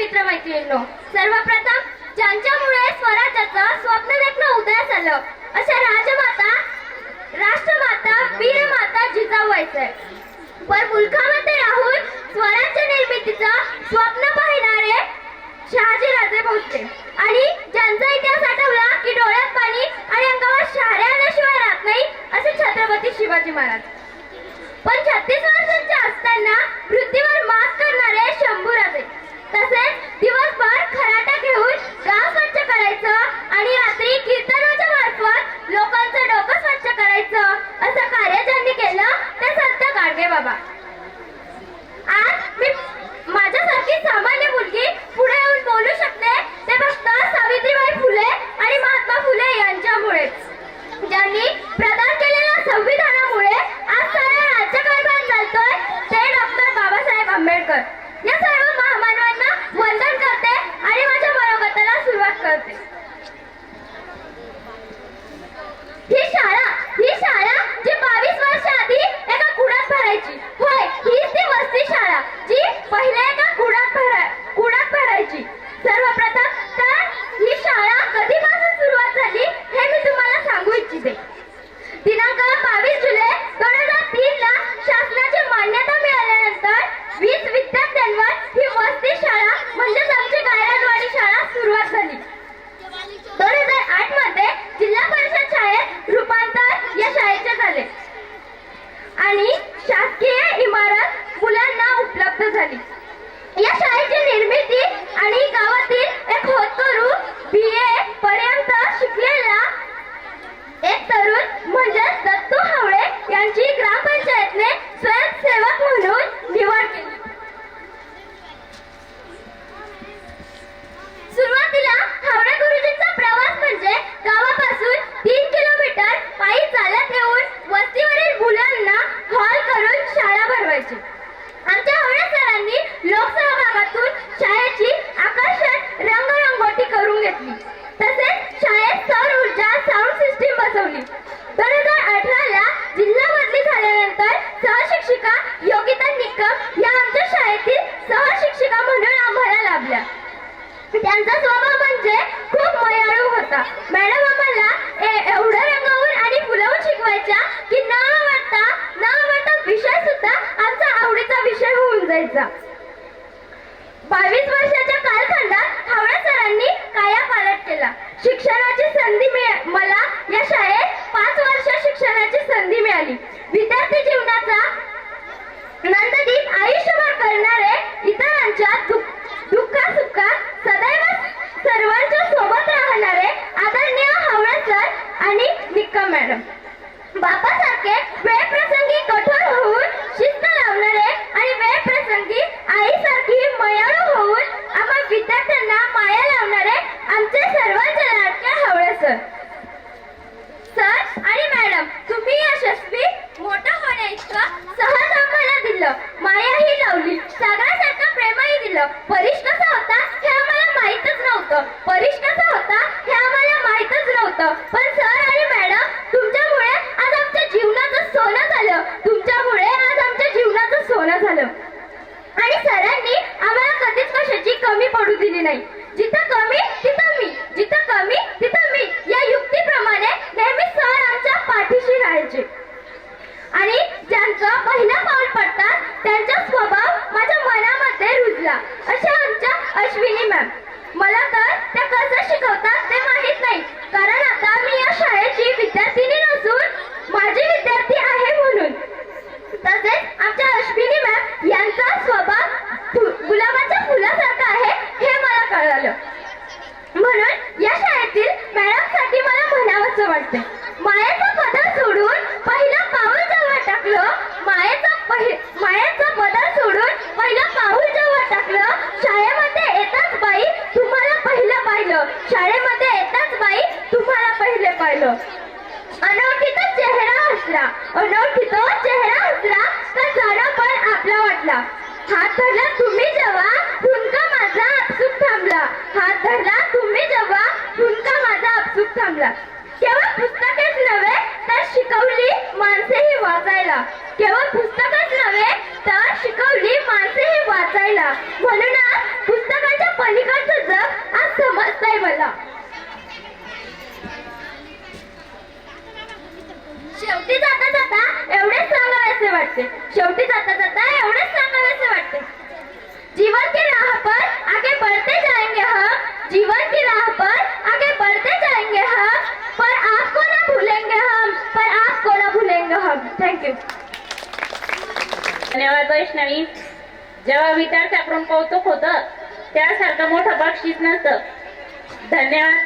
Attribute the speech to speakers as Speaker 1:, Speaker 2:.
Speaker 1: मित्रमैत्रिणींनो, सर्वप्रथम ज्यांच्यामुळे स्वराज्याचं स्वप्न देखणं उदयास आलं अशा राजमाता, राष्ट्रमाता, वीरमाता जिजाऊ व्हायचंय. पण मुलखामध्ये राहून स्वराज्य निर्मितीचं स्वप्न पाहणारे शहाजीराजे भोसले आणि ज्यांचा इतिहास आठवला की डोळ्यात पाणी आणि अंगावर शहारे आल्याशिवाय राहत नाही असे छत्रपती शिवाजी महाराज. पण 36 वर्षांचे असताना पृथ्वीवर मात करणारे शंभूराजे, तसेच दिवसभर खराटा घेऊन गाव स्वच्छ करायचं आणि रात्री कीर्तनाच्या मार्फत लोकांचं डोकं स्वच्छ करायचं असं कार्य ज्यांनी केलं ते संत गाडगे बाबा. आज मी माझ्यासारखी सामान्य मुलगी पुढे येऊन बोलू शकते ते फक्त सावित्रीबाई फुले आणि महात्मा फुले यांच्यामुळे, ज्यांनी प्रदान केलेल्या संविधानामुळे आज सगळा राज्यकारभार चालतोय ते डॉक्टर बाबासाहेब आंबेडकर. या सर्व महामानवांना वंदन करते आणि माझ्या मनोगताला सुरुवात करते. ही शाळा जी 22 वर्ष आधी एका कुडात भरायची, होय हीच ती वस्ती शाळा जी पहिले एका कुडात भरायची. सर्वप्रथम तर ही शाळा कधीपासून सुरुवात झाली हे मी तुम्हाला सांगू इच्छिते. दिनांक 22 जुलै 2003 ला शासनाची मान्यता मिळाल्यानंतर 20 विद्यार्थ्यांवर ही वस्ती शाळा म्हणजेच आमची गायरानवाडी शाळा सुरुवात झाली. 2008 मध्ये जिल्हा परिषद शाळेत रूपांतर या शाळेचे झाले आणि शासकीय इमारत मुलांना उपलब्ध झाली. या शाळेची निर्मिती आणि गावातील एक होतकरू BA पर्यंत शिकलेला एक तरुण म्हणजे दत्तू हावळे यांची ग्रामपंचायतने स्वयंसेवक म्हणून निवड केली. सुरुवातीला हावळे गुरुजींचा प्रवास म्हणजे गावापासून 3 किलोमीटर पायी चालत येऊन वस्तीवरील मुलांना हॉल करून शाळा भरवायची. आमच्या हावळे सरांनी लोकसहभागातून शाळेची आकर्षक रंगरंगोटी करून घेतली. तसेच शाळेत सौर ऊर्जा साऊंड सिस्टीम बसवली. 2018 ला जिल्हा बदली झाल्यानंतर सहशिक्षिका योगिता निकम या आमच्या शाळेतील सहशिक्षिका म्हणून आम्हाला लाभल्या. त्यांचा स्वभाव म्हणजे खूप मयाळू होता. मॅडम आम्हाला एवढं रंगवून आणि फुलवून शिकवायच्या की न आवडता विषय सुद्धा आमचा आवडीचा विषय होऊन जायचा. 22 वर्षाच्या कालखंडात हावळे सरांनी कायापालट केला. शिक्षणाची संधी मला या शाळेत 5 वर्ष शिक्षणाची संधी मिळाली. विद्यार्थी जीवनाचा नंददीप आयुष्यभर करणारे, इतरांच्या दुःखासुखात सदैव सर्वांच्या सोबत राहणारे आदरणीय हावळे सर आणि निकम मॅडम. बापासारखे वेळप्रसंगी कठोर होऊन शिस्त लावणारे आणि वेळप्रसंगी आईसारखी मयाळू होऊन आम्हा विद्यार्थ्यांना माया लावणारे आमचे सर्वांचे लाडके हावळे सर. सर आणि मॅडम, तुम्ही यशस्वी मोठं होण्याइतकं सहज आम्हाला दिलं, मायाही लावली, सागरासारखं प्रेमही दिलं. परीक्षा कसा होता हे आम्हाला माहीतच नव्हतं. पण सर आणि मॅडम, तुमच्यामुळे आज आमच्या जीवनाचं सोनं झालं. आणि सरांनी आम्हाला कधीच कशाची कमी पडू दिली नाही. जिथं कमी तिथं मी, जिथं कमी तिथं मी या युक्तीप्रमाणे नेहमी सर आमच्या पाठीशी राहायचे. आणि ज्यांचं पहिलं पाऊल पडतात त्यांचा स्वभाव माझ्या मनामध्ये रुजला अशा आमच्या अश्विनी मॅम. मला तर त्या कसं शिकवतात ते माहीत नाही, कारण आता मी या शाळेची विद्यार्थिनी नसून माझी विद्यार्थी आहे म्हणून. तसेच आमच्या अश्विनी मॅम यांचा स्वभाव गुलाबाच्या फुलासारखा आहे हे मला कळालं. म्हणून या शाळेतील मॅडमसाठी मला म्हणावंसं वाटते, मायेचा पदर सोडून पहिलं पाऊल जेव्हा टाकलं, मायेचा पदर सोडून पहिलं पाऊल जेव्हा टाकलं, शाळेमध्ये येताच बाई तुम्हाला पहिलं पाहिलं, शाळेमध्ये येताच बाई तुम्हाला पहिले पाहिलं. अनोळखी तो चेहरा हसला तर जरा पण आपला वाटला. हात धरला तुम्ही जेव्हा हुंका माझा आपसूक थांबला, हात धरला तुम्ही जेव्हा हुंका माझा आपसूक थांबला. केवळ पुस्तकेच नव्हे तर शिकवली माणसेही वाचायला, केवळ पुस्तकच नव्हे तर शिकवली माणसेही वाचायला. म्हणूनच पुस्तकाच्या वाटते. शेवटी जाता जाता एवढंच सांगावेसे वाटते. जीवन की राह पर आगे बढ़ते जाएंगे हम, जीवन की राह पर आगे बढ़ते जाएंगे हम, पर आपको ना भूलेंगे हम, पर आपको ना भूलेंगे हम. थँक्यू.
Speaker 2: धन्यवाद वैष्णवी. जेव्हा विद्यार्थ्याकडून कौतुक होतं त्यासारखं मोठं बक्षीस नसतं. धन्यवाद.